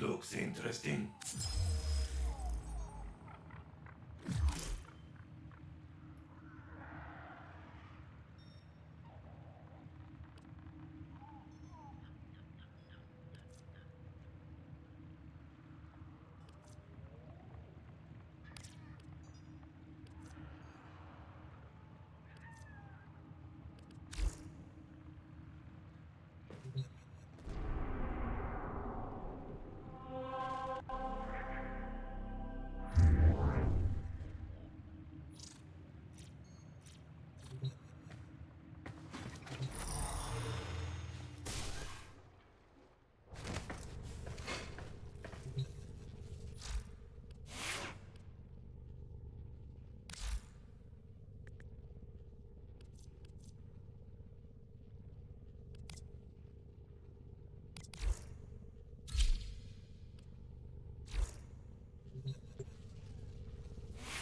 looks interesting.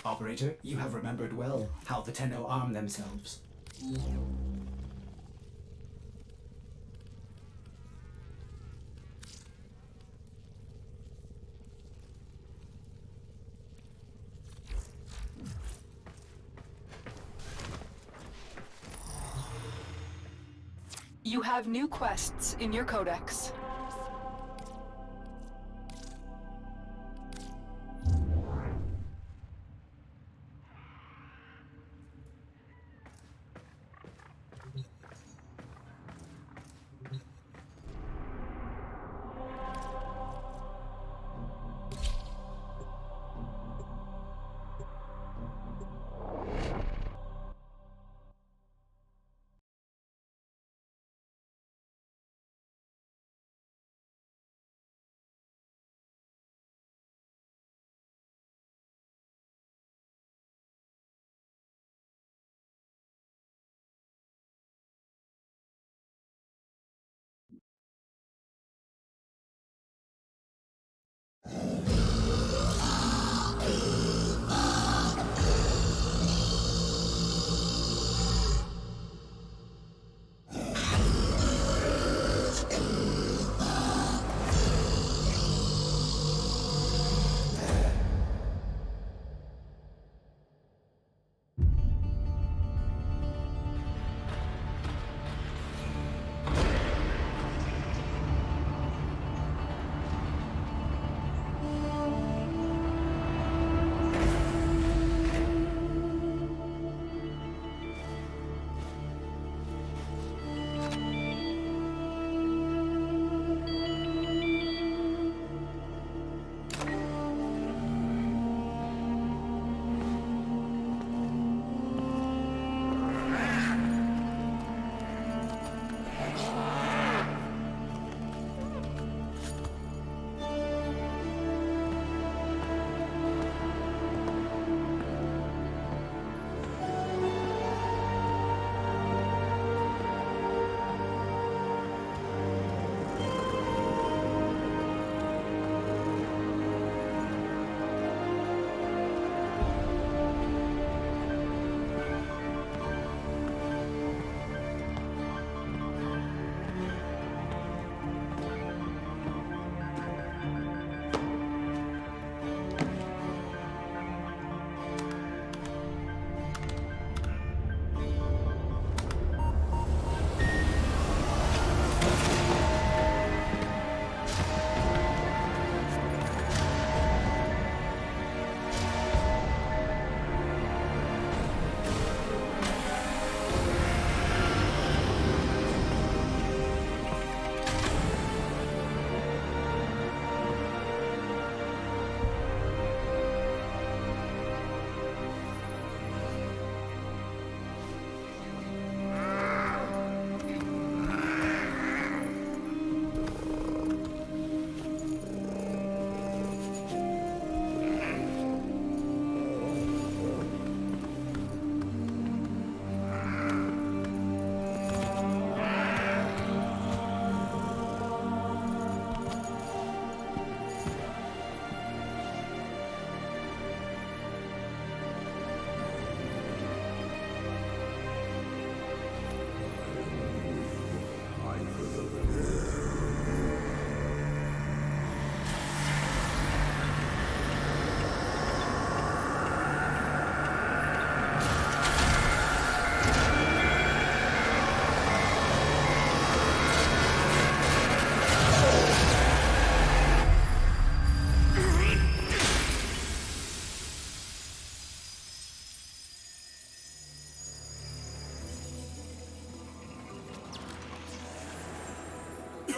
Operator, you have remembered well how the Tenno arm themselves. You have new quests in your codex.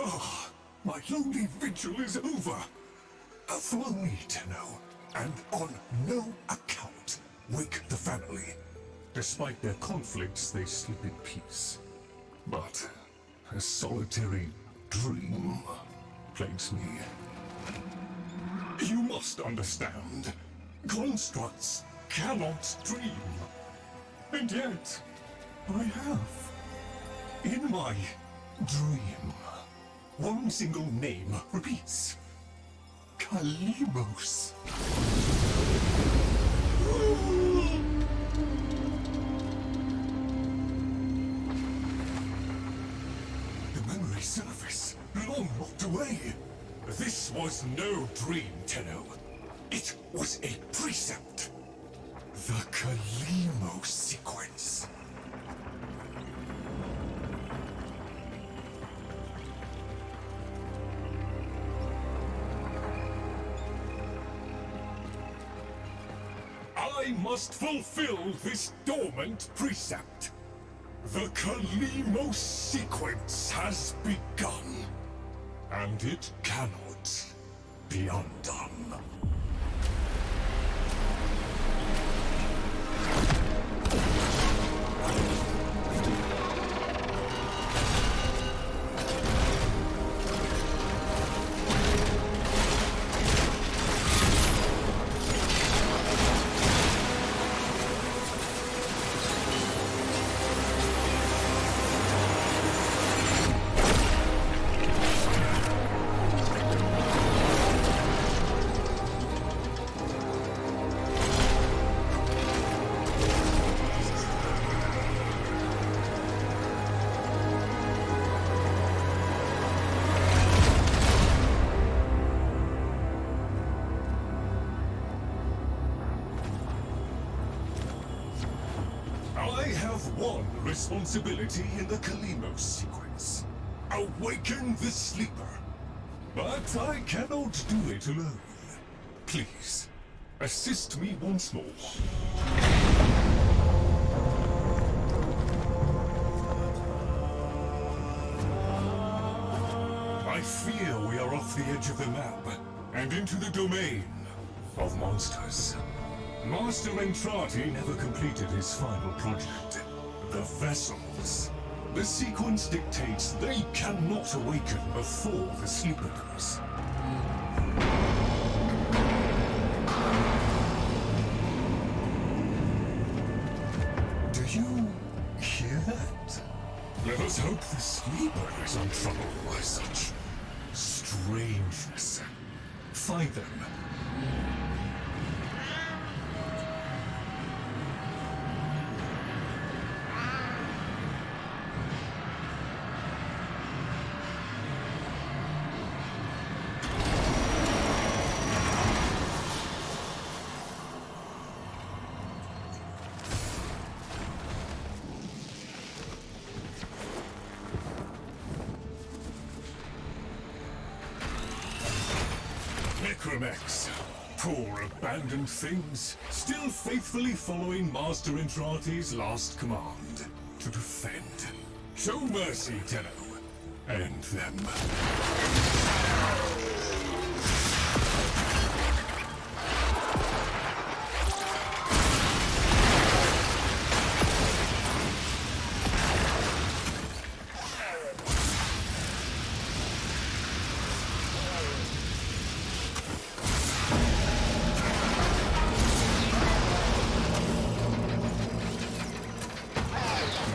Ah, my lonely vigil is over. Follow me, Tenno, and on no account wake the family. Despite their conflicts, they sleep in peace. But a solitary dream plagues me. You must understand, constructs cannot dream. And yet, I have. In my dream, one single name repeats. Kalymos. The memory surface, long locked away. This was no dream, Tenno. It was a precept. The Kalymos Sequence. I must fulfill this dormant precept. The Kalymos Sequence has begun, and it cannot be undone. One responsibility in the Kalymos Sequence. Awaken the sleeper. But I cannot do it alone. Please, assist me once more. I fear we are off the edge of the map, and into the domain of monsters. Master Entrati never completed his final project. The vessels. The sequence dictates they cannot awaken before the sleeper does. Do you hear that? Let us hope the sleeper is untroubled by such strangeness. Find them. Necromex, poor abandoned things, still faithfully following Master Entrati's last command, to defend. Show mercy, Tenno. End them.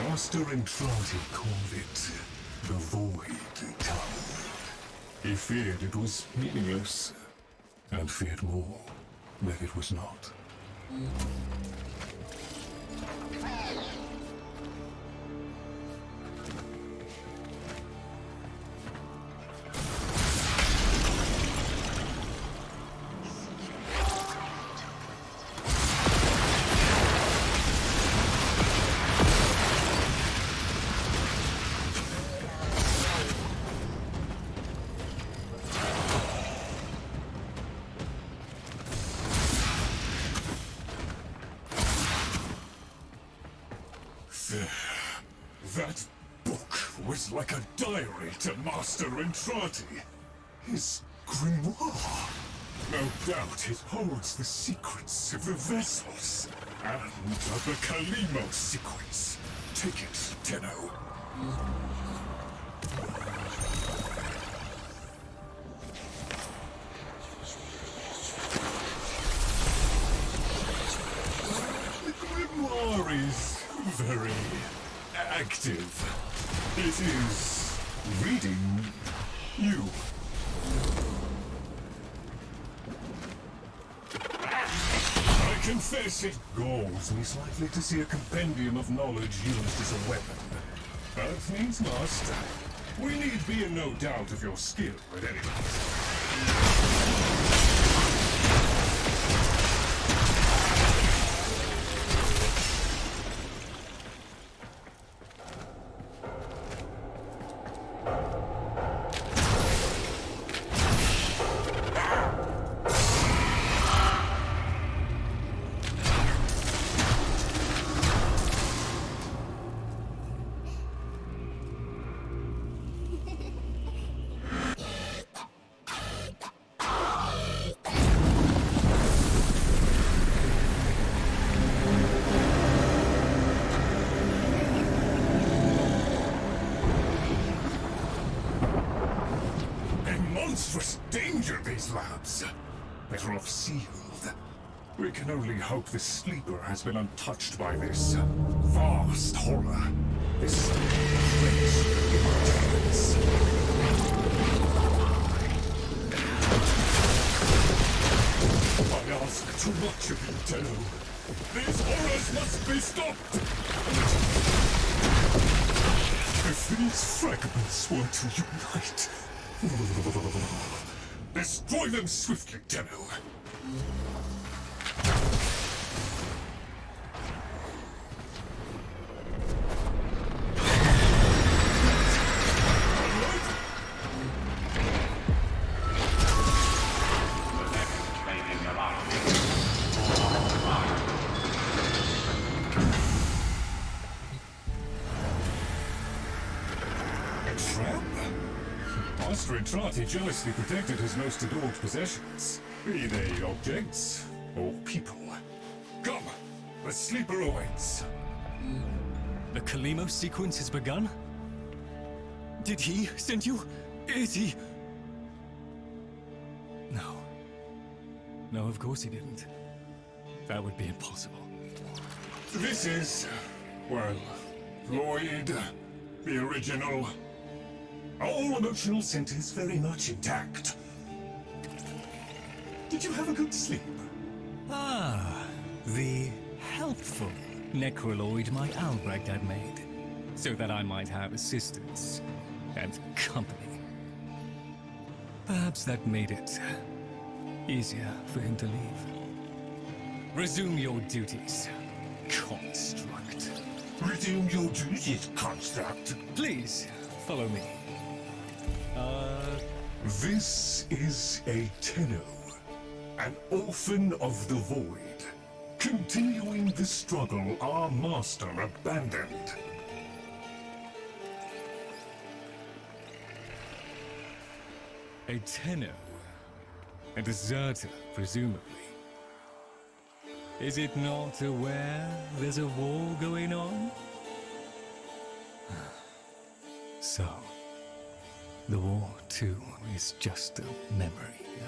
Master Entrati called it the Void Tower. He feared it was meaningless, and feared more that it was not. That book was like a diary to Master Entrati. His grimoire. No doubt it holds the secrets of the vessels and of the Kalymos Sequence. Take it, Tenno. The grimoire is very active. It is reading you. I confess it galls me slightly to see a compendium of knowledge used as a weapon. But needs must. We need be in no doubt of your skill at any rate. Monstrous danger, these labs. Better off sealed. We can only hope the sleeper has been untouched by this vast horror. This great impermanence. I ask too much of you, Tenno. These horrors must be stopped! If these fragments were to unite... Destroy them swiftly, Tenno. Master Entrati jealously protected his most adored possessions, be they objects or people. Come, the sleeper awaits. The Kalymos Sequence has begun? Did he send you? Is he? No. No, of course he didn't. That would be impossible. This is, well, Lloyd, the original. All emotional centers very much intact. Did you have a good sleep? Ah, the helpful necroloid my Albrecht had made, so that I might have assistance and company. Perhaps that made it easier for him to leave. Resume your duties, construct. Resume your duties, construct. Please, follow me. This is a Tenno, an orphan of the void, continuing the struggle our master abandoned. A Tenno, a deserter, presumably. Is it not aware there's a war going on? So, the war, too, is just a memory now.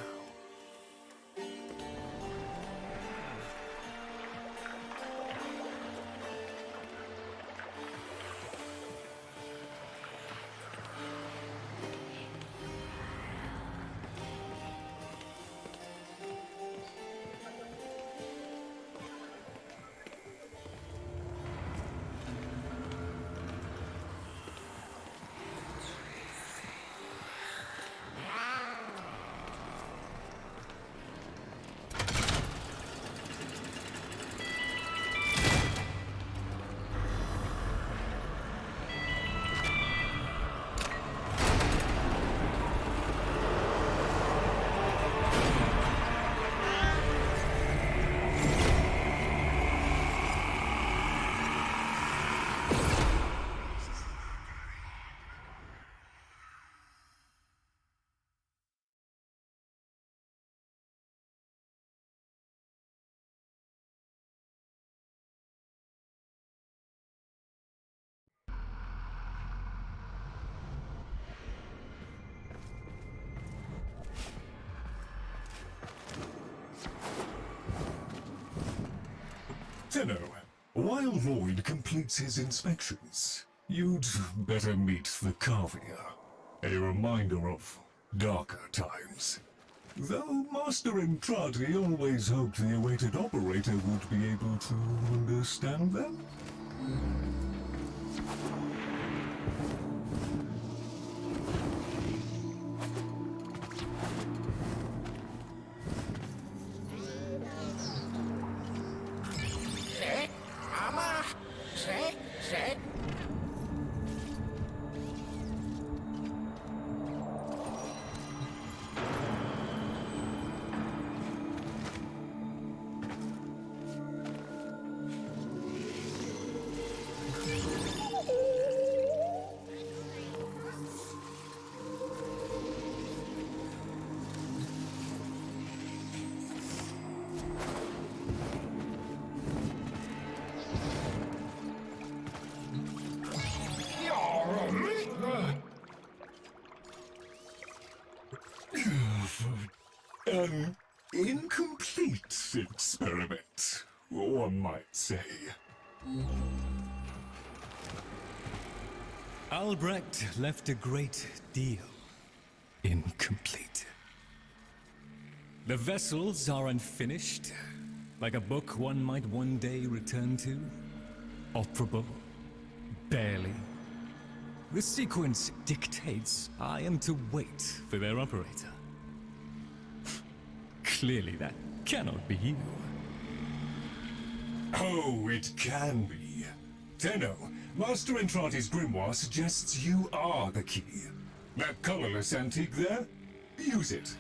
Tenno, while Lloyd completes his inspections, you'd better meet the Carvier, a reminder of darker times. Though Master Entrati always hoped the awaited operator would be able to understand them. An incomplete experiment, one might say. Albrecht left a great deal incomplete. The vessels are unfinished, like a book one might one day return to. Operable, barely. The sequence dictates I am to wait for their operator. Clearly that cannot be you. Oh, it can be. Tenno, Master Entrati's grimoire suggests you are the key. That colorless antique there? Use it.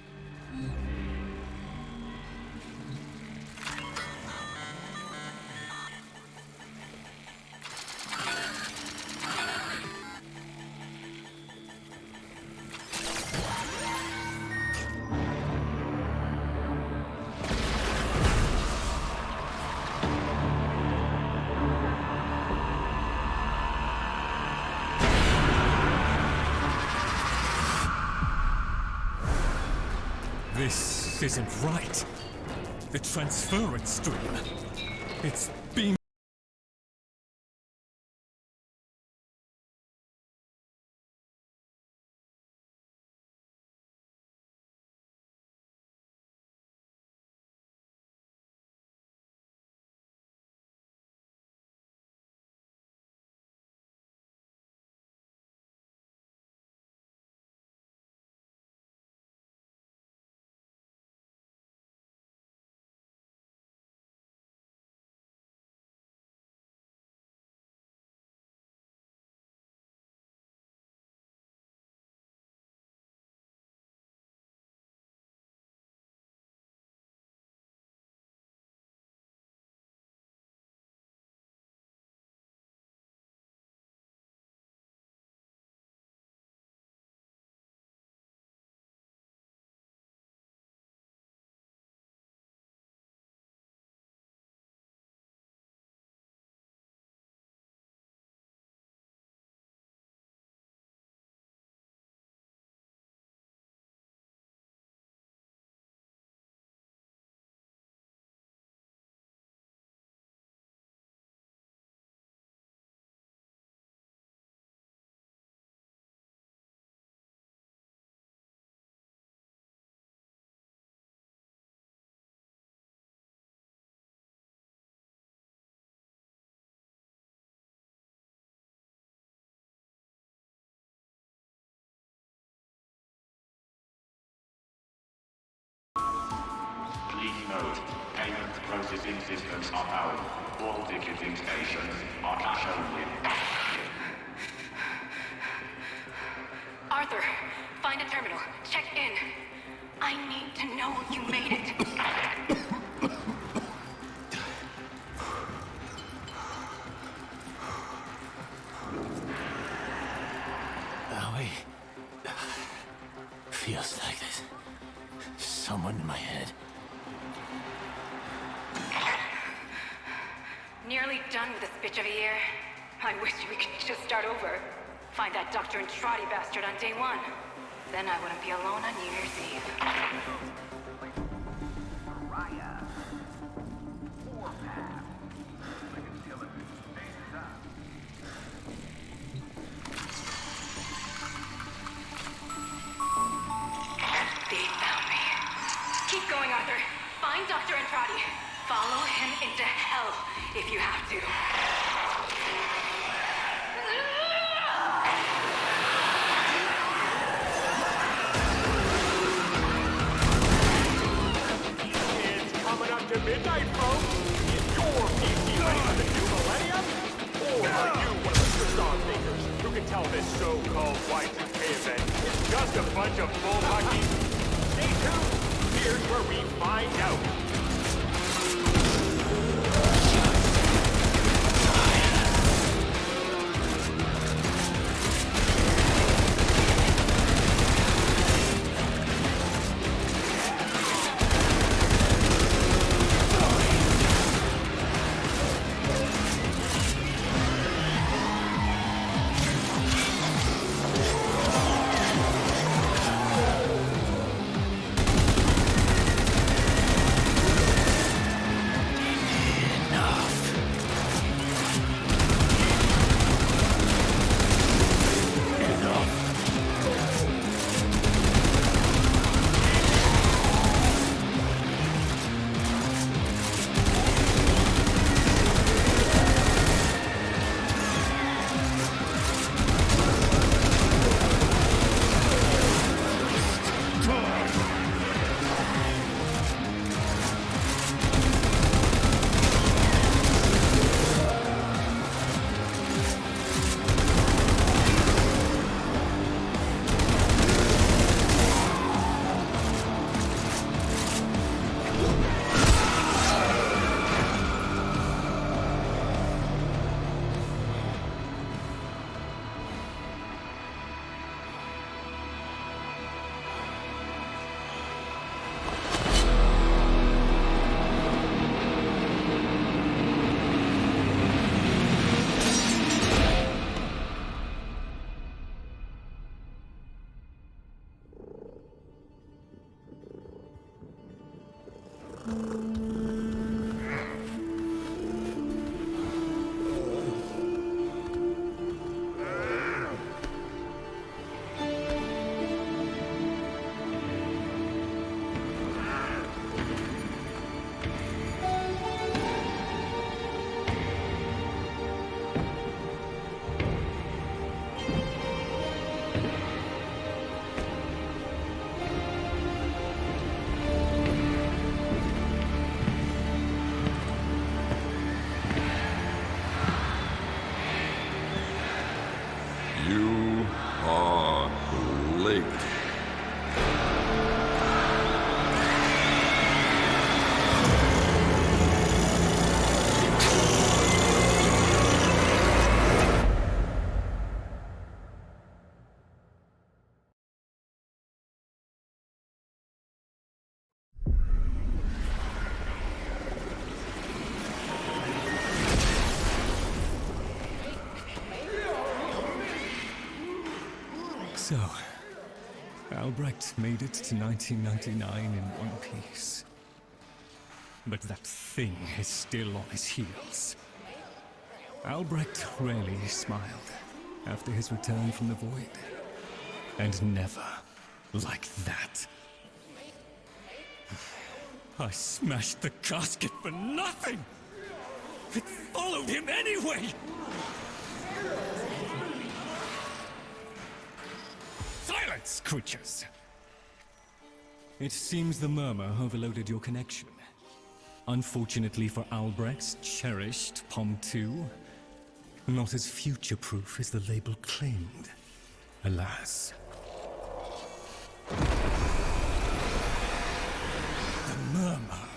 This isn't right. The transference stream. It's being... Please note, payment processing systems are powered. All ticketing stations are cash only. Arthur, find a terminal. Check in. I need to know you made it. Feels like there's someone in my head. Nearly done with this bitch of a year. I wish we could just start over. Find that Dr. Entrati bastard on day one. Then I wouldn't be alone on New Year's Eve. Follow him into hell if you have to. It's coming up to midnight, folks. Is your PC ready for the new millennium? Or are you one of the superstar makers who can tell this so-called Y2K event is just a bunch of bullpucky? Stay tuned. Here's where we find out. You are late. So, Albrecht made it to 1999 in one piece. But that thing is still on his heels. Albrecht rarely smiled after his return from the void. And never like that. I smashed the casket for nothing! It followed him anyway! Silence, creatures! It seems the murmur overloaded your connection. Unfortunately for Albrecht's cherished POM 2, not as future-proof as the label claimed. Alas. The murmur.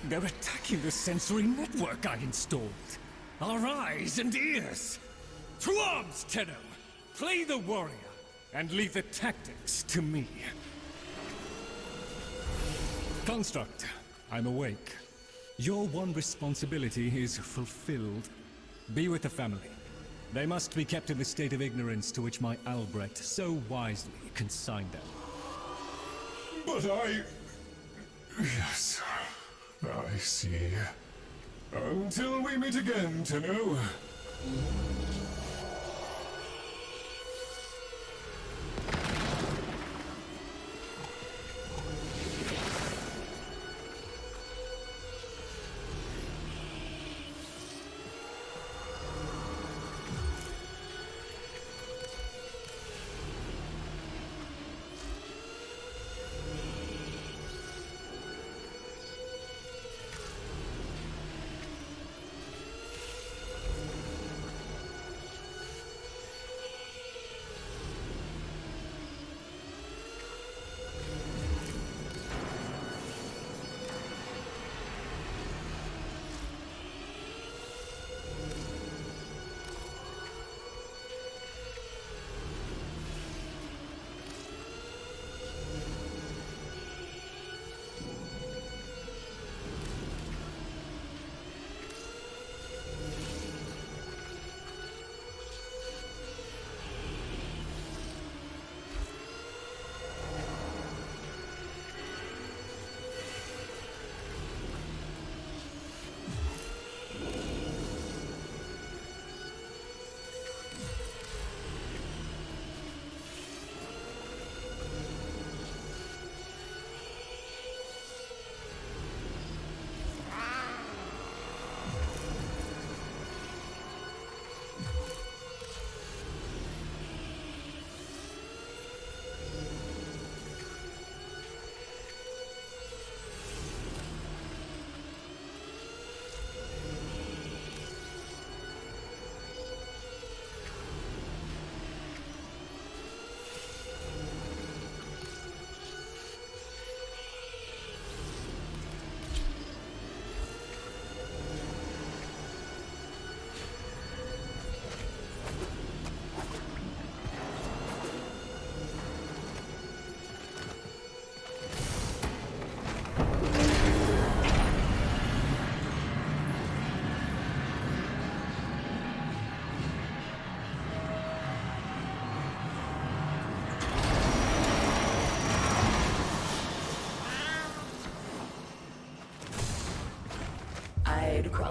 They're attacking the sensory network I installed. Our eyes and ears. To arms, Tenno! Play the warrior, and leave the tactics to me. Construct, I'm awake. Your one responsibility is fulfilled. Be with the family. They must be kept in the state of ignorance to which my Albrecht so wisely consigned them. But I... Yes, I see. Until we meet again, Tenno.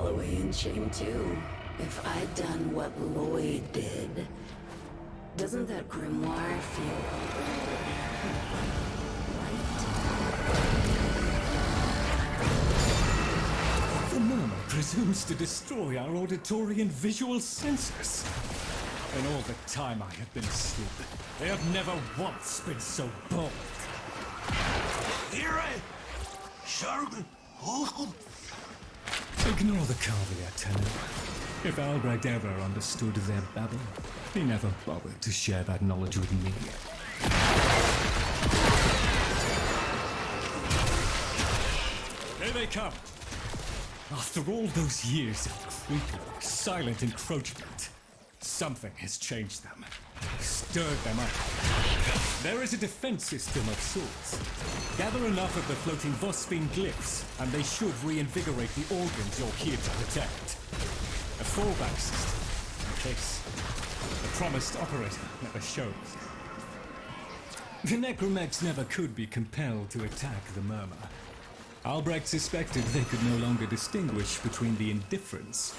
away in shame too, if I'd done what Lloyd did. Doesn't that grimoire feel right? The murmur presumes to destroy our auditory and visual senses. In all the time I have been asleep, they have never once been so bold. Ignore the caveat, Tenno. If Albrecht ever understood their babble, he never bothered to share that knowledge with me. Here they come! After all those years of creepy, silent encroachment, something has changed them, stirred them up. There is a defense system of sorts. Gather enough of the floating Vosphine glyphs, and they should reinvigorate the organs you're here to protect. A fallback system, in case the promised operator never shows. The necromegs never could be compelled to attack the murmur. Albrecht suspected they could no longer distinguish between the indifference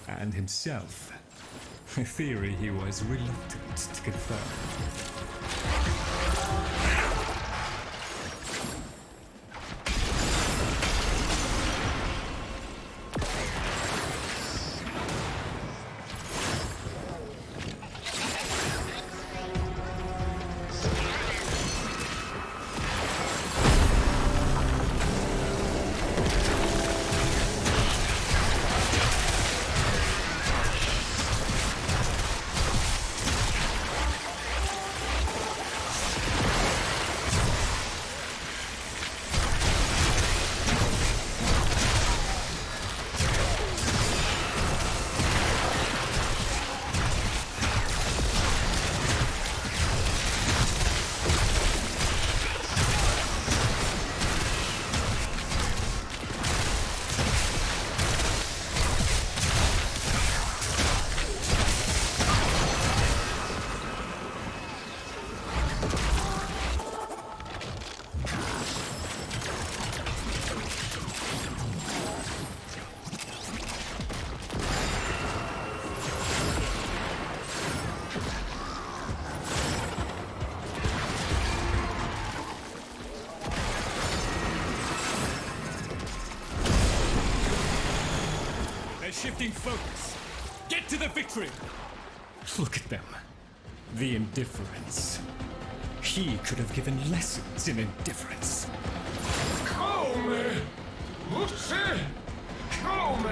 and himself. A theory he was reluctant to confirm. Shifting focus. Get to the victory! Look at them. The indifference. He could have given lessons in indifference. Come! Come!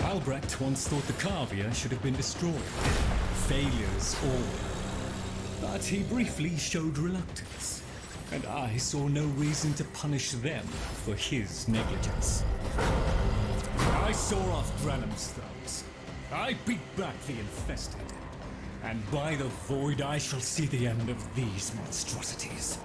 Albrecht once thought the Cavia should have been destroyed. Failures all. But he briefly showed reluctance. And I saw no reason to punish them for his negligence. I saw off Granum's thugs. I beat back the infested. And by the void I shall see the end of these monstrosities.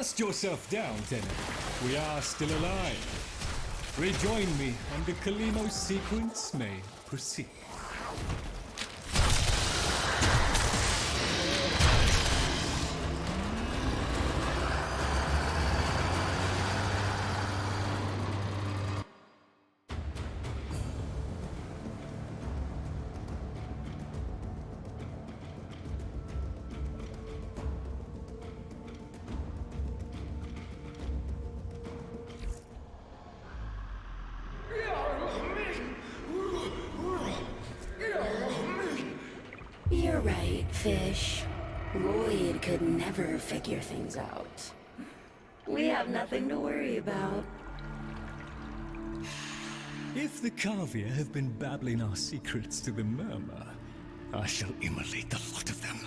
Dust yourself down, Tenno. We are still alive. Rejoin me, and the Kalymos Sequence may proceed. You're right, Fish. Lloyd could never figure things out. We have nothing to worry about. If the Kavir have been babbling our secrets to the Murmur, I shall immolate the lot of them.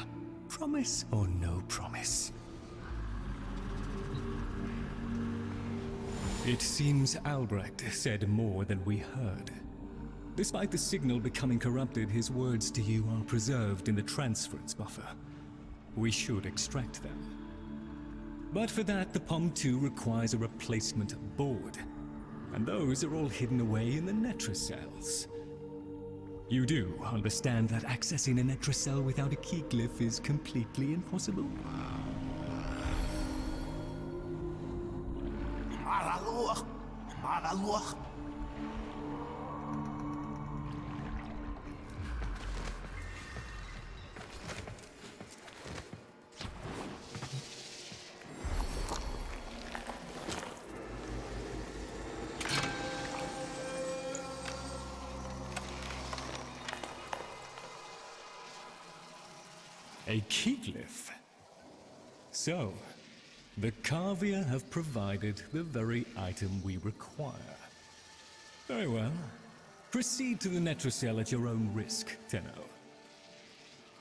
Promise or no promise? It seems Albrecht said more than we heard. Despite the signal becoming corrupted, his words to you are preserved in the transference buffer. We should extract them. But for that, the POM-2 requires a replacement board. And those are all hidden away in the Netracels. You do understand that accessing a Netracel without a key glyph is completely impossible? A key glyph? So, the Kavir have provided the very item we require. Very well. Proceed to the Netracel at your own risk, Tenno.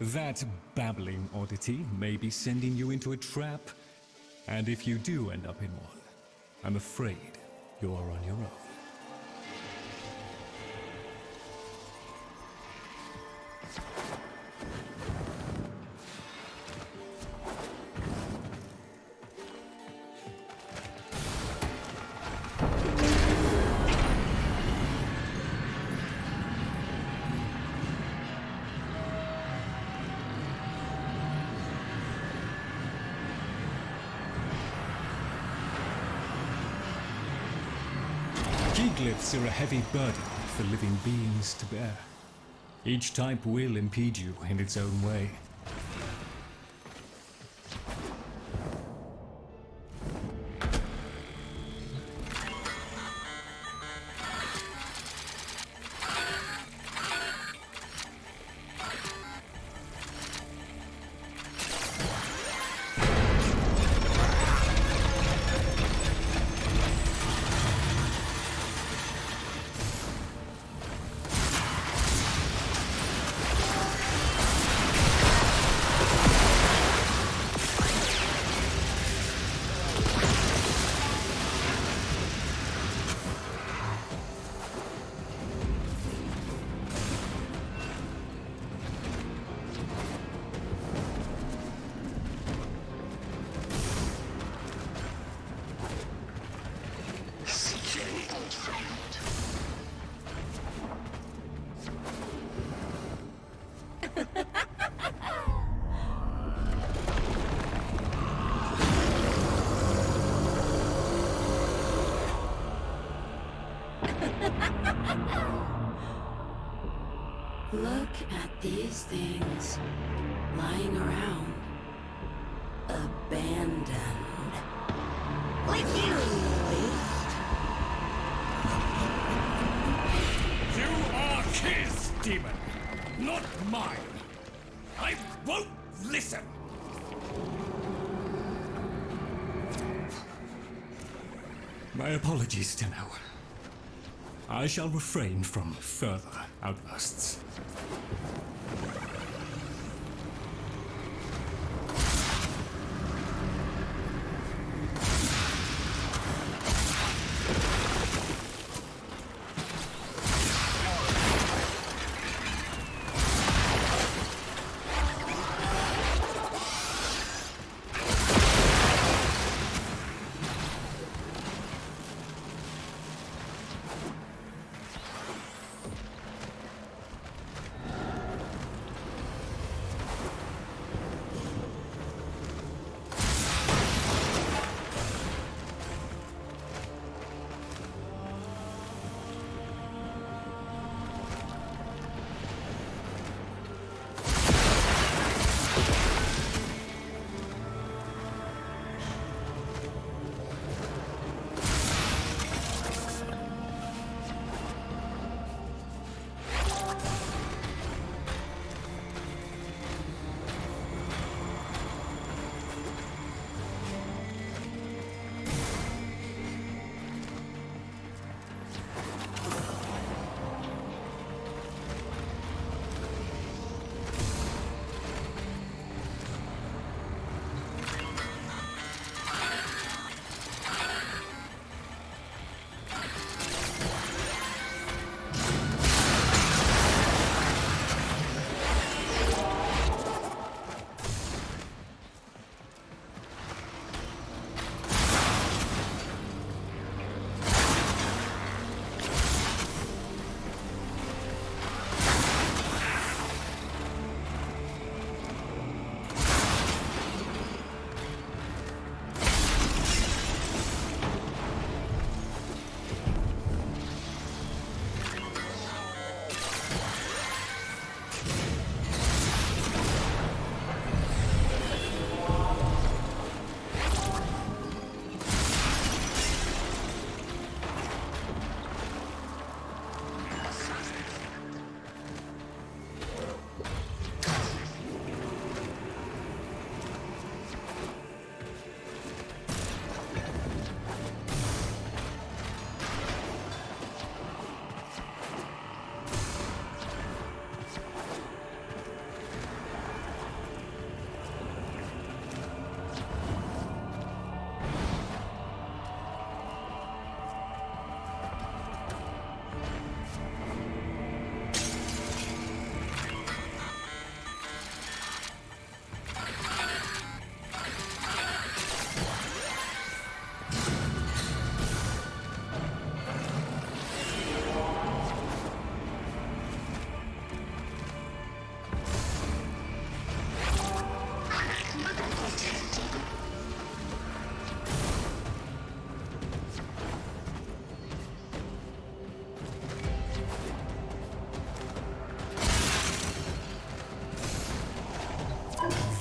That babbling oddity may be sending you into a trap, and if you do end up in one, I'm afraid you're on your own. Key glyphs are a heavy burden for living beings to bear. Each type will impede you in its own way. Look at these things lying around, abandoned. Like you, Lloyd. You are his demon, not mine. I won't listen. My apologies, Tenno. I shall refrain from further outbursts.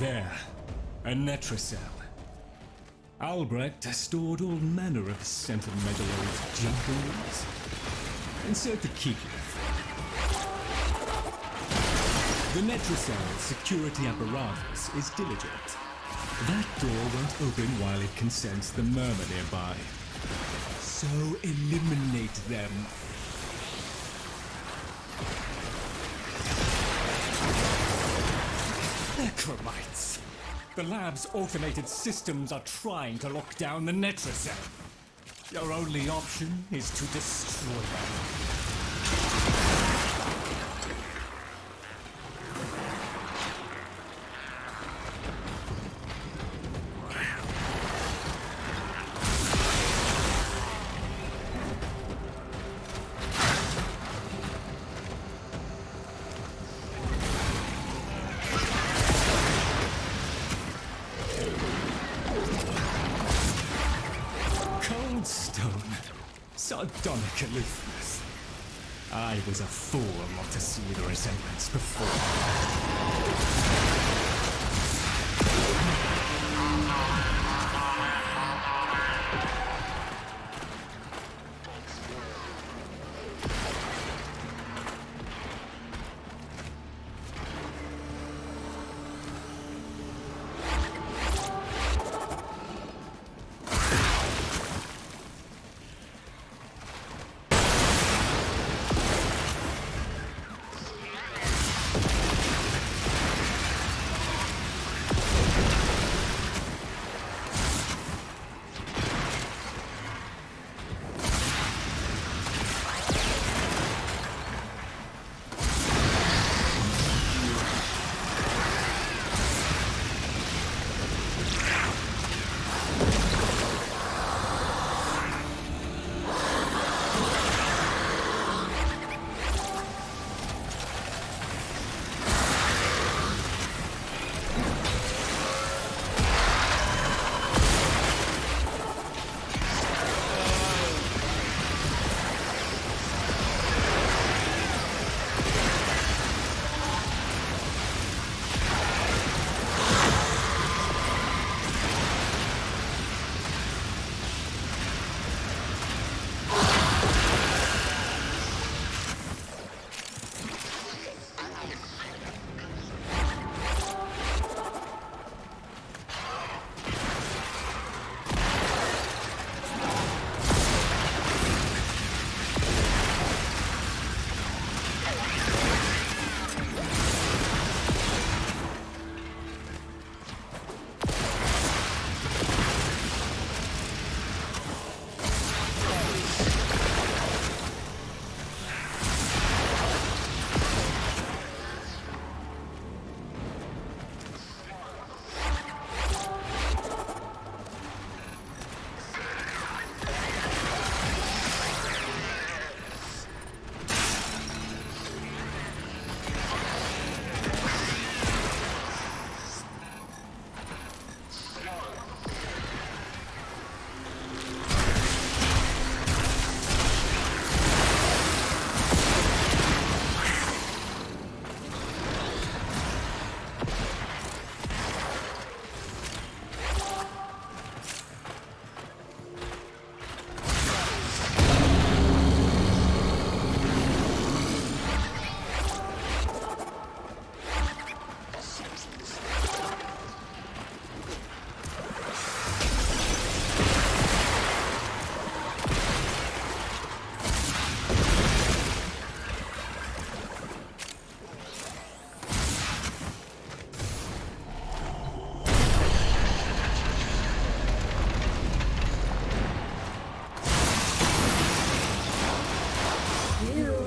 There, a netrocell. Albrecht stored all manner of sentimentaloid junkeries. Insert the key. The netrocell's security apparatus is diligent. That door won't open while it can sense the murmur nearby. So eliminate them. Necromites! The lab's automated systems are trying to lock down the netrocell. Your only option is to destroy them. Sardonic aloofness. I was a fool not to see the resemblance before.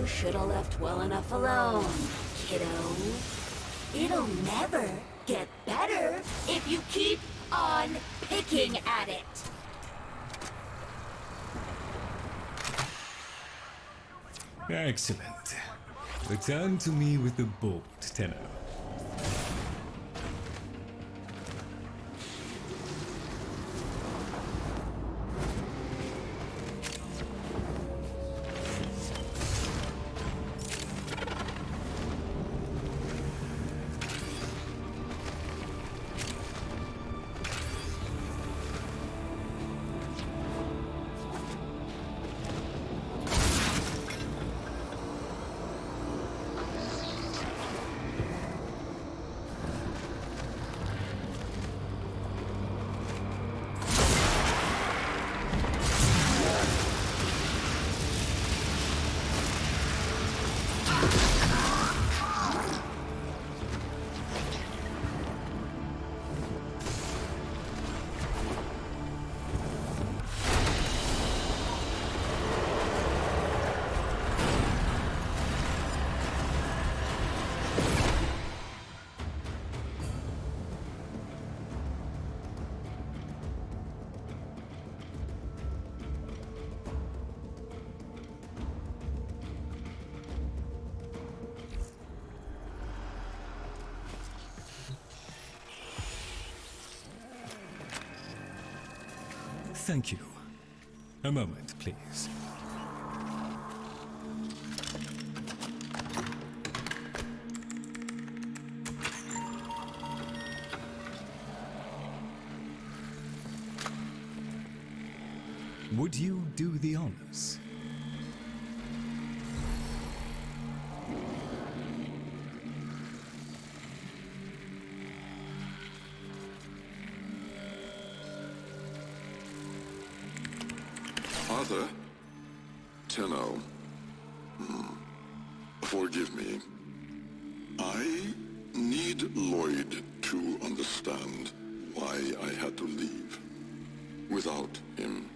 Should've left well enough alone, kiddo. It'll never get better if you keep on picking at it. Excellent. Return to me with the bolt, Tenno. Thank you. A moment, please. Would you do the honors? Father, Tenno, forgive me. I need Lloyd to understand why I had to leave without him.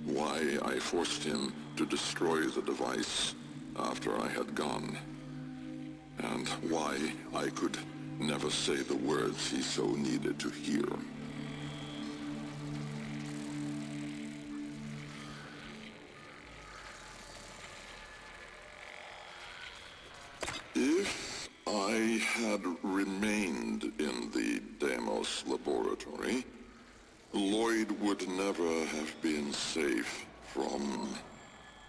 Why I forced him to destroy the device after I had gone. And why I could never say the words he so needed to hear. If I had remained in the Deimos laboratory, Lloyd would never have been safe from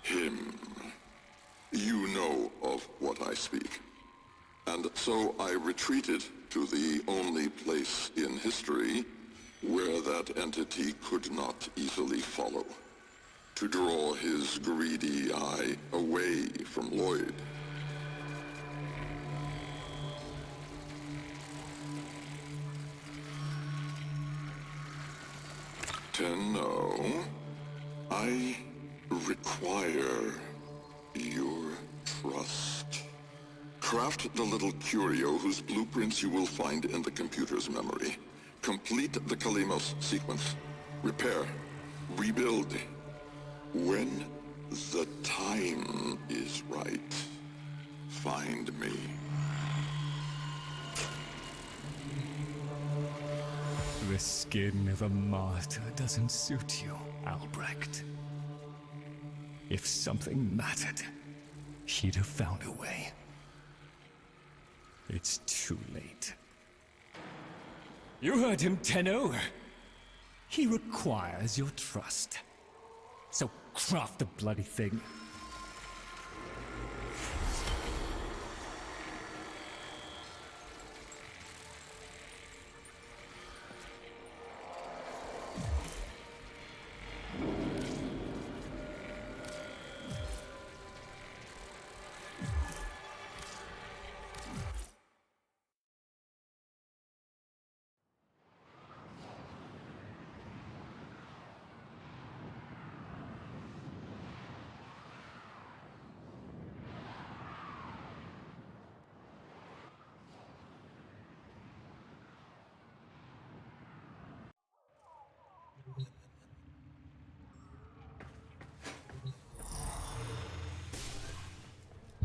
him. You know of what I speak. And so I retreated to the only place in history where that entity could not easily follow, to draw his greedy eye away from Lloyd. Tenno, I require your trust. Craft the little curio whose blueprints you will find in the computer's memory. Complete the Kalymos Sequence. Repair. Rebuild. When the time is right, find me. The skin of a martyr doesn't suit you, Albrecht. If something mattered, he'd have found a way. It's too late. You heard him, Tenno. He requires your trust. So craft the bloody thing.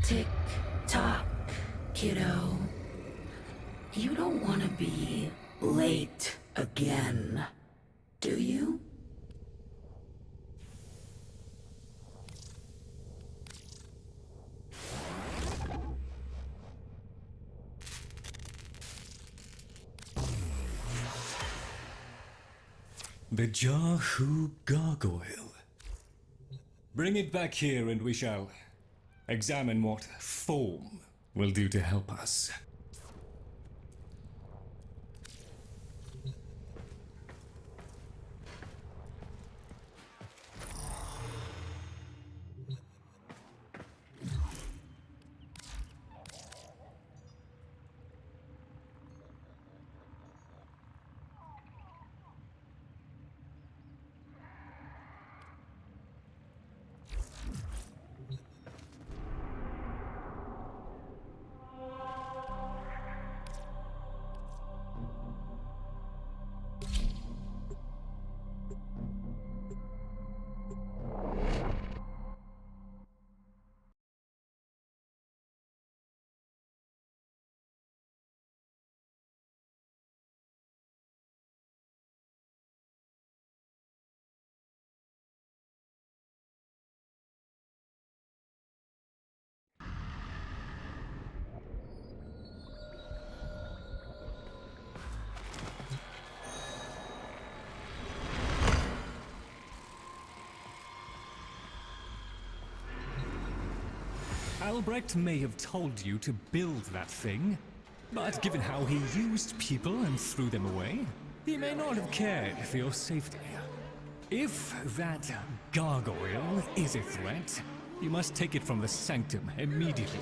Tick-tock, kiddo. You don't want to be late again, do you? The Jahu gargoyle. Bring it back here and we shall examine what form will do to help us. Albrecht may have told you to build that thing, but given how he used people and threw them away, he may not have cared for your safety. If that gargoyle is a threat, you must take it from the sanctum immediately.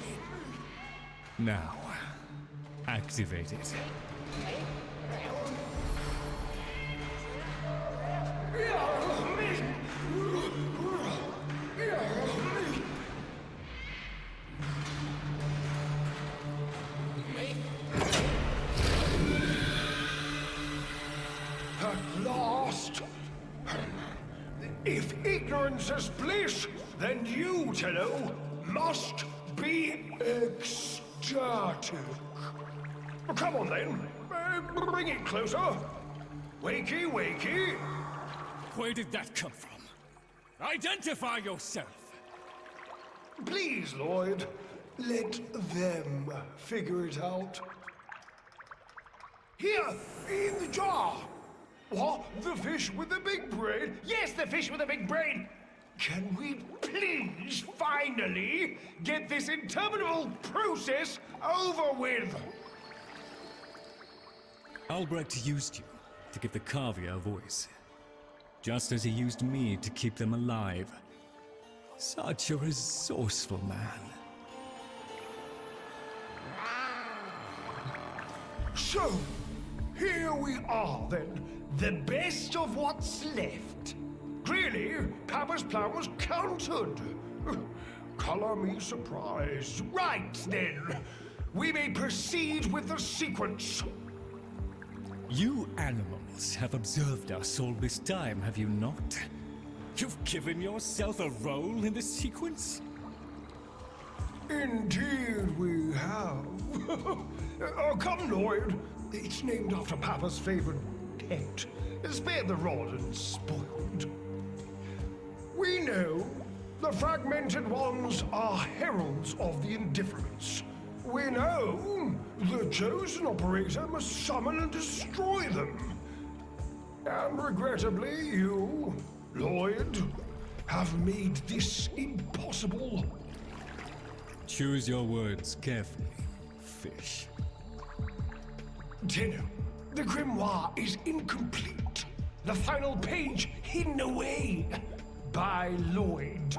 Now, activate it. At last! If ignorance is bliss, then you, Tenno, must be ecstatic. Come on then, bring it closer. Wakey, wakey. Where did that come from? Identify yourself! Please, Lloyd, let them figure it out. Here, in the jar. What? The fish with the big brain? Yes, the fish with the big brain! Can we please finally get this interminable process over with? Albrecht used you to give the Cavia a voice, just as he used me to keep them alive. Such a resourceful man. So, here we are then, the best of what's left. Clearly, Papa's plan was countered. Color me surprised. Right then, we may proceed with the sequence. You animals have observed us all this time, have you not? You've given yourself a role in the sequence? Indeed we have. Come, Lloyd. It's named after Papa's favorite pet. Spare the rod and spoiled. We know the fragmented ones are heralds of the indifference. We know the chosen operator must summon and destroy them. And regrettably, you, Lloyd, have made this impossible. Choose your words carefully, fish. Tenno, the grimoire is incomplete. The final page hidden away by Lloyd.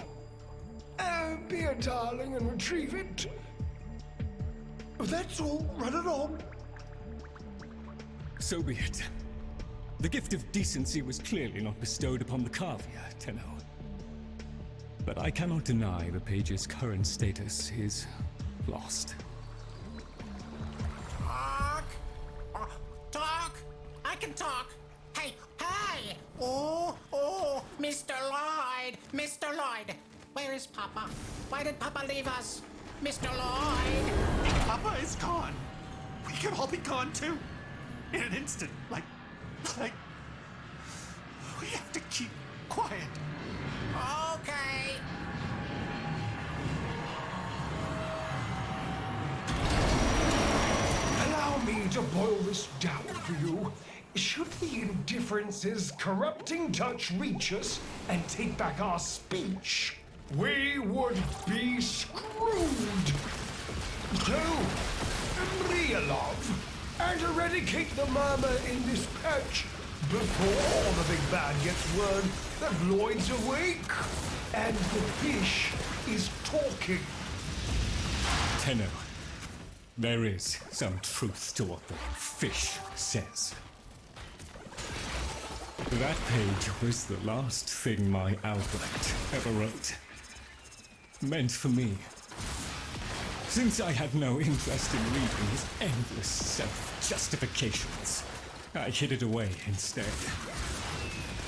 Be a darling and retrieve it. That's all. Run it on. So be it. The gift of decency was clearly not bestowed upon the Cavia, Tenno. But I cannot deny the page's current status is lost. Talk! I can talk! Hey! Oh, Mr. Lloyd! Mr. Lloyd! Where is Papa? Why did Papa leave us? Mr. Lloyd! Papa is gone. We could all be gone too. In an instant. Like... We have to keep quiet. Okay. Allow me to boil this down for you. Should the indifference's corrupting touch reach us and take back our speech, we would be screwed. So, real love, and eradicate the murmur in this patch before the big bad gets word that Lloyd's awake and the fish is talking. Tenno, there is some truth to what the fish says. That page was the last thing my Albrecht ever wrote. Meant for me. Since I had no interest in reading his endless self-justifications, I hid it away instead.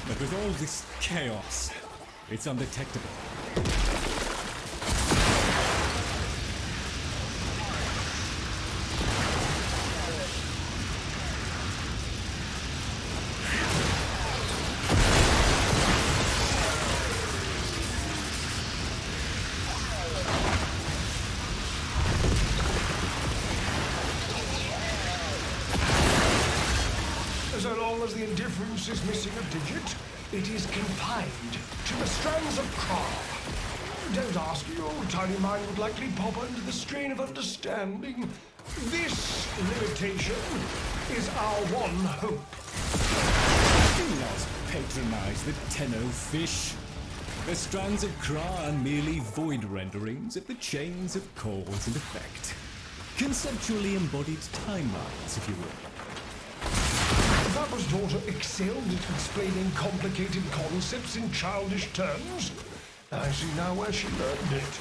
But with all this chaos, it's undetectable. So long as the indifference is missing a digit, it is confined to the strands of car. Don't ask. Your tiny mind would likely pop under the strain of understanding. This limitation is our one hope. Do not patronize the Tenno fish. The strands of Kra are merely void renderings of the chains of cause and effect. Conceptually embodied timelines, if you will. Papa's daughter excelled at explaining complicated concepts in childish terms. I see now where she learned it.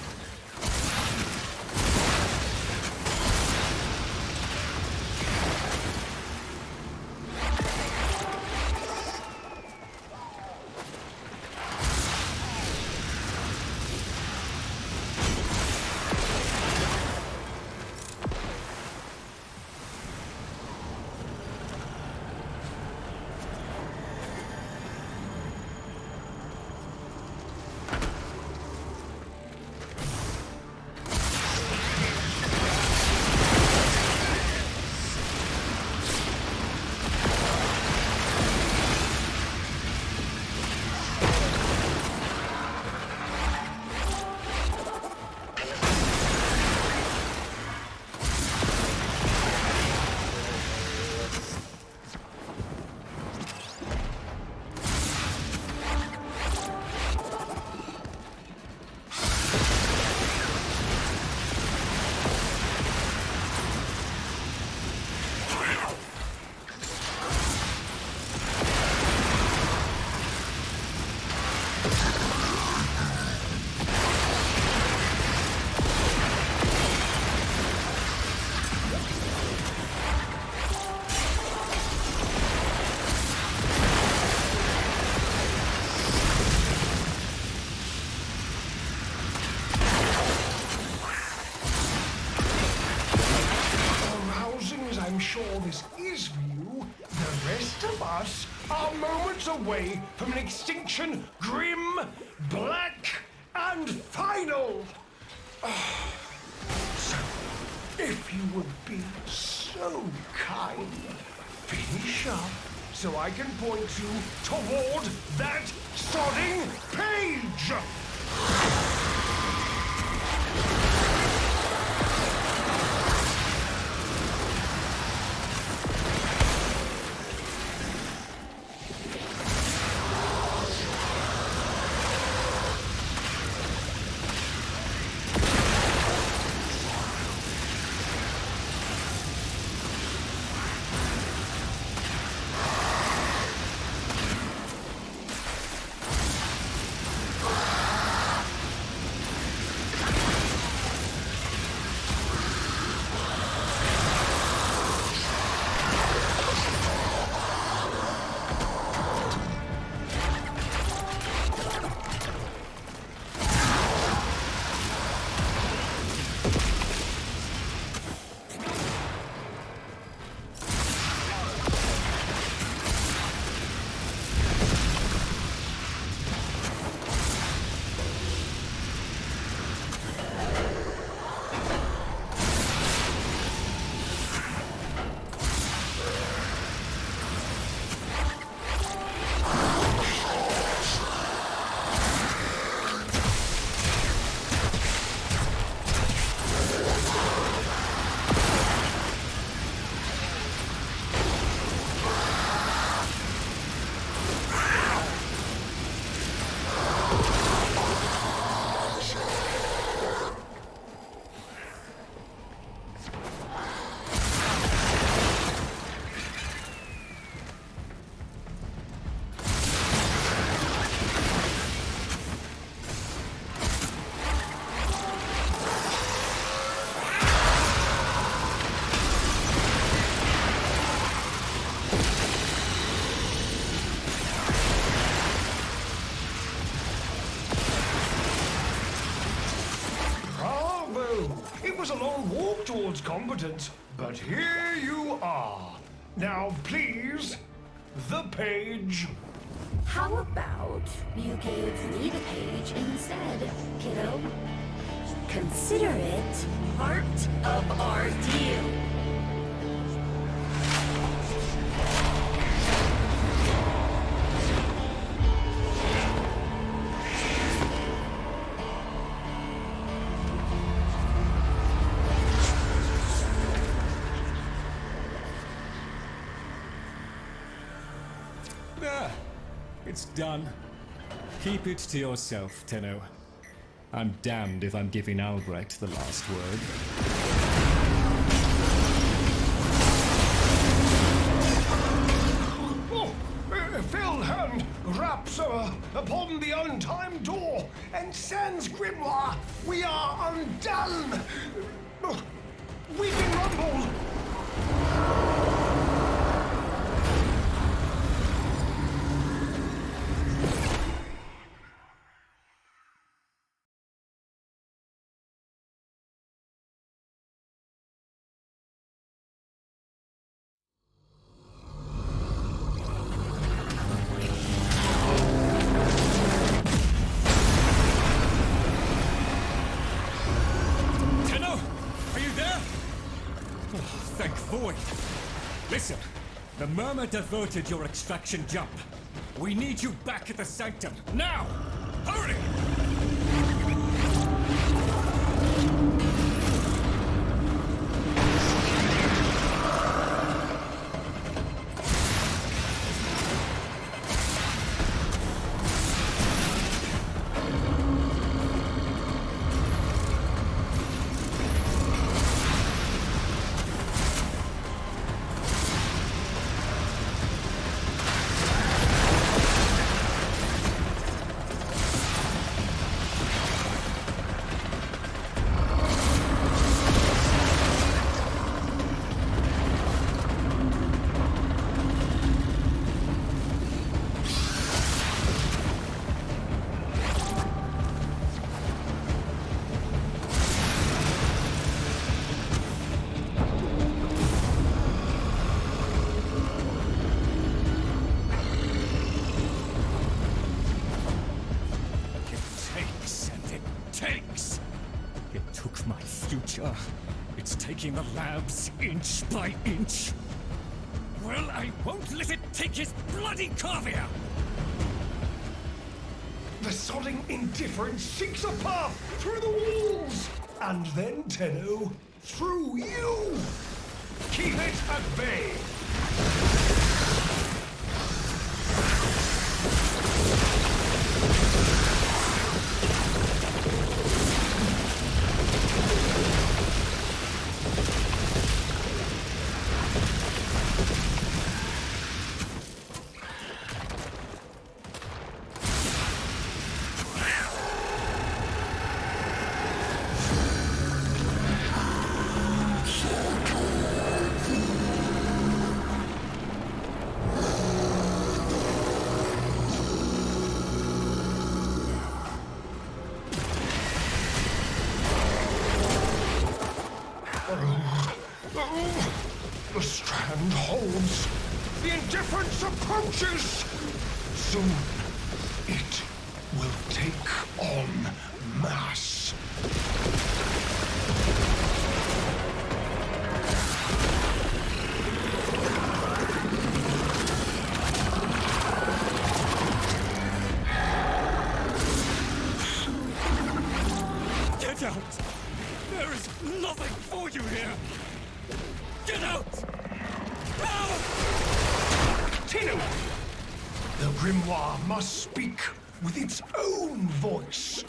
I'm sure this is for you. The rest of us are moments away from an extinction grim, black, and final. So, if you would be so kind, finish up so I can point you toward that sodding page! It was a long walk towards competence, but here you are. Now, please, the page. How about you gave me the page instead, kiddo? Consider it part of our deal. It's done. Keep it to yourself, Tenno. I'm damned if I'm giving Albrecht the last word. Filled hand raps upon the untimed door, and sans grimoire, we are undone! Weeping rumble! Listen, the Murmur diverted your extraction jump. We need you back at the Sanctum, now! Hurry! It's taking the labs inch by inch. Well, I won't let it take his bloody caviar! The sodding indifference seeks a path through the walls! And then, Tenno, through you! Keep it at bay! The strand holds. The indifference approaches. Soon, it will take on mass. Get out! There is nothing for you here! Get out! Out! Tenno! The grimoire must speak with its own voice.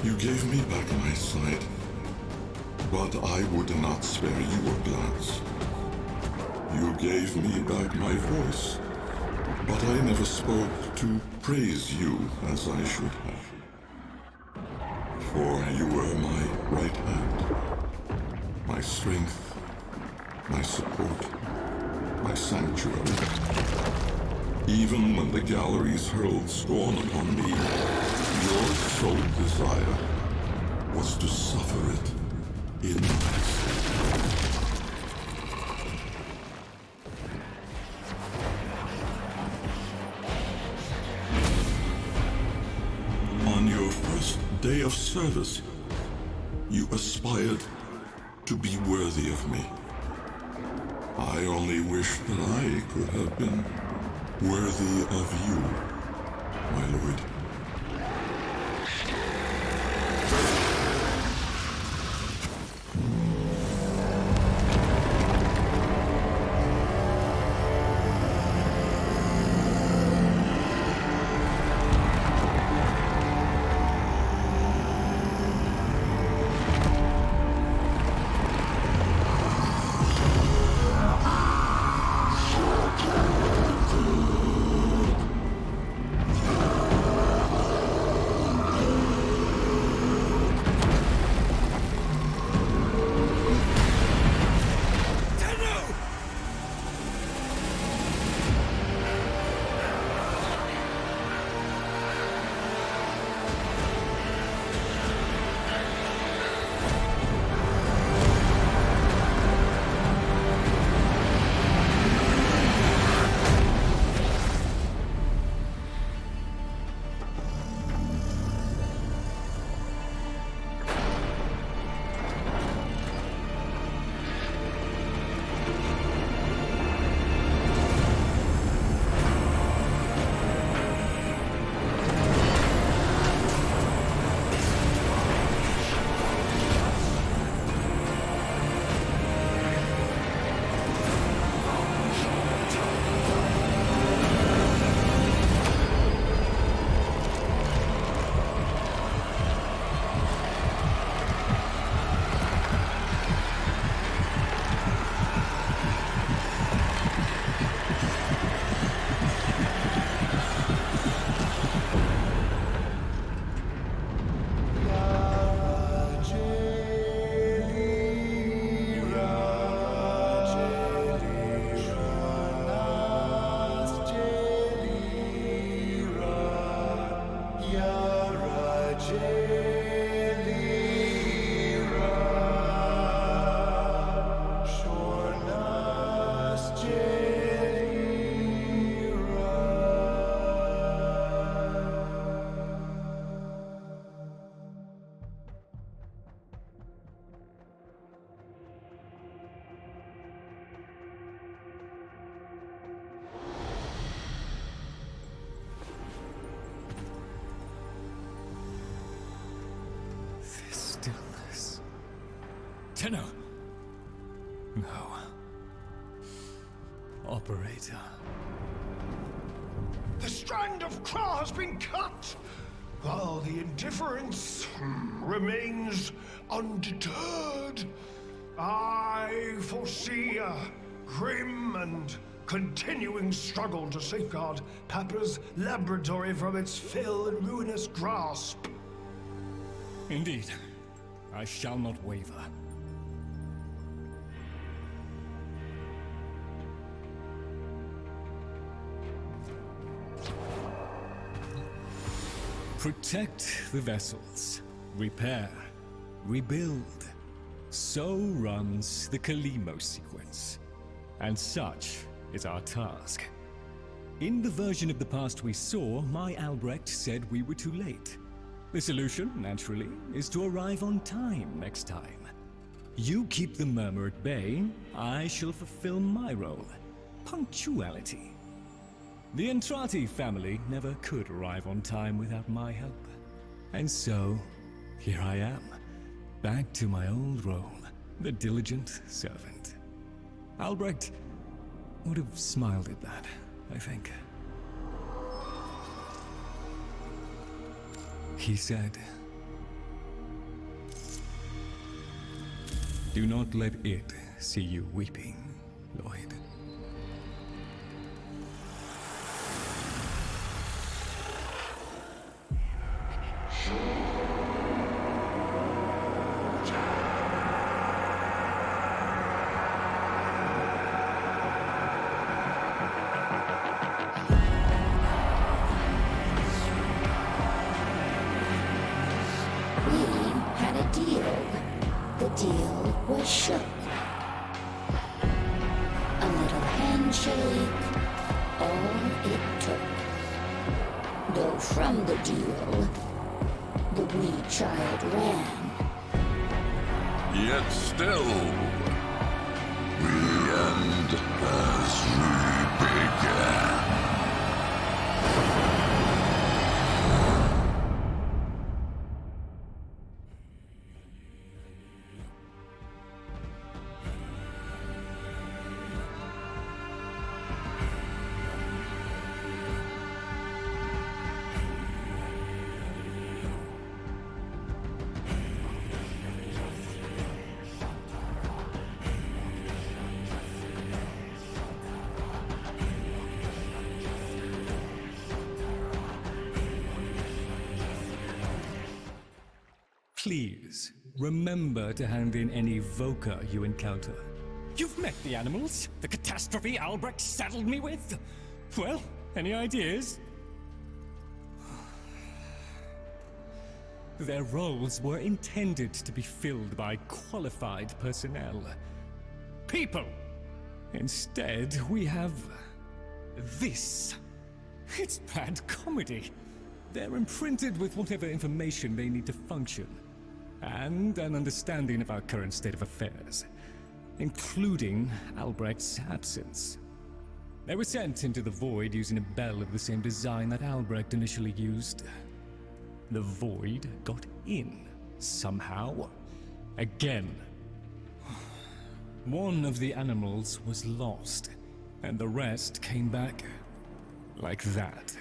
You gave me back my sight, but I would not spare you a glance. You gave me back my voice, but I never spoke to praise you as I should have. For you were my right hand, my strength, my support, my sanctuary. Even when the galleries hurled scorn upon me, your sole desire was to suffer it in my stead. service. You aspired to be worthy of me. I only wish that I could have been worthy of you, my lord. Stillness. Tenno! No. Operator. The strand of claw has been cut, while the indifference remains undeterred. I foresee a grim and continuing struggle to safeguard Papa's laboratory from its fell and ruinous grasp. Indeed. I shall not waver. Protect the vessels. Repair. Rebuild. So runs the Kalymos Sequence. And such is our task. In the version of the past we saw, my Albrecht said we were too late. The solution, naturally, is to arrive on time next time. You keep the murmur at bay, I shall fulfill my role. Punctuality. The Entrati family never could arrive on time without my help. And so, here I am, back to my old role, the diligent servant. Albrecht would have smiled at that, I think. He said, "Do not let it see you weeping, Lloyd." the wee child ran. Yet still, the end has begun. Please, remember to hand in any Voca you encounter. You've met the animals, the catastrophe Albrecht saddled me with. Well, any ideas? Their roles were intended to be filled by qualified personnel. People! Instead, we have this. It's bad comedy. They're imprinted with whatever information they need to function, and an understanding of our current state of affairs, including Albrecht's absence. They were sent into the Void using a bell of the same design that Albrecht initially used. The Void got in, somehow. Again. One of the animals was lost, and the rest came back like that.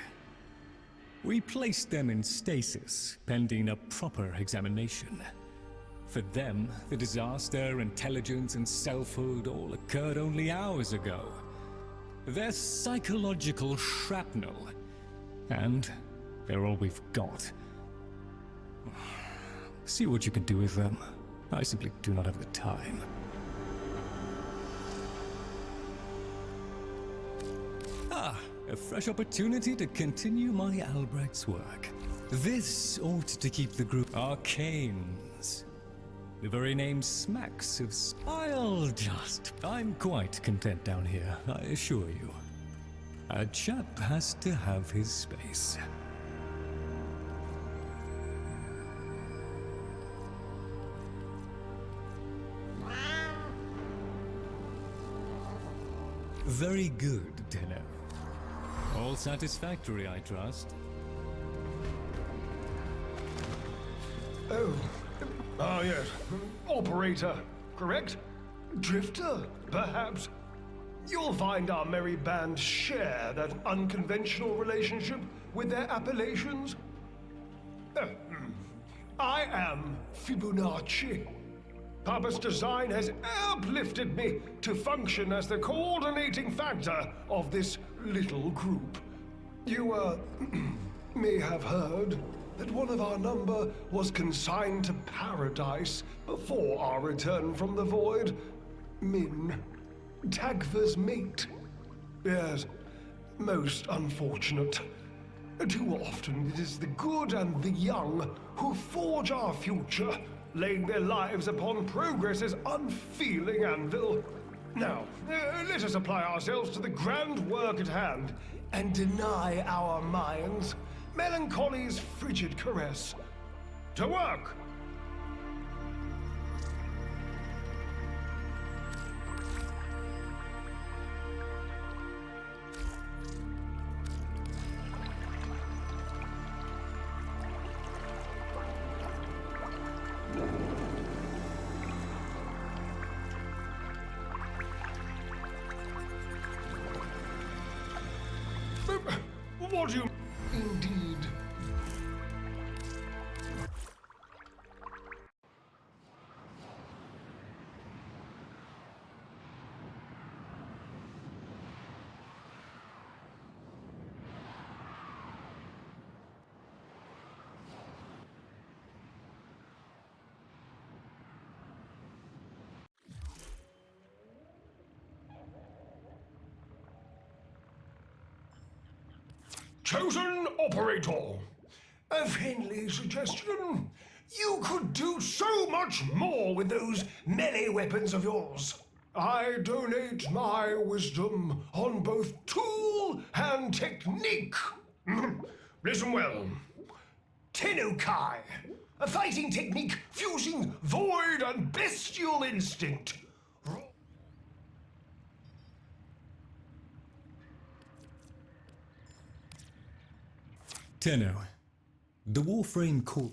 We placed them in stasis, pending a proper examination. For them, the disaster, intelligence, and selfhood all occurred only hours ago. They're psychological shrapnel, and they're all we've got. See what you can do with them. I simply do not have the time. A fresh opportunity to continue my Albrecht's work. This ought to keep the group arcanes. The very name smacks of I'll just. I'm quite content down here, I assure you. A chap has to have his space. Very good, Tenno. All satisfactory, I trust. Oh, yes. Operator, correct? Drifter, perhaps? You'll find our merry band share that unconventional relationship with their appellations. I am Fibonacci. Papa's design has uplifted me to function as the coordinating factor of this little group. You, may have heard that one of our number was consigned to paradise before our return from the void. Min, Tagva's mate. Yes, most unfortunate. Too often it is the good and the young who forge our future, laying their lives upon progress's unfeeling anvil. Now, let us apply ourselves to the grand work at hand, and deny our minds melancholy's frigid caress. To work! What do you... Indeed. Chosen operator, a friendly suggestion. You could do so much more with those melee weapons of yours. I donate my wisdom on both tool and technique. Listen well. Tenno-kai, a fighting technique fusing void and bestial instinct. Tenno, the WarFrame core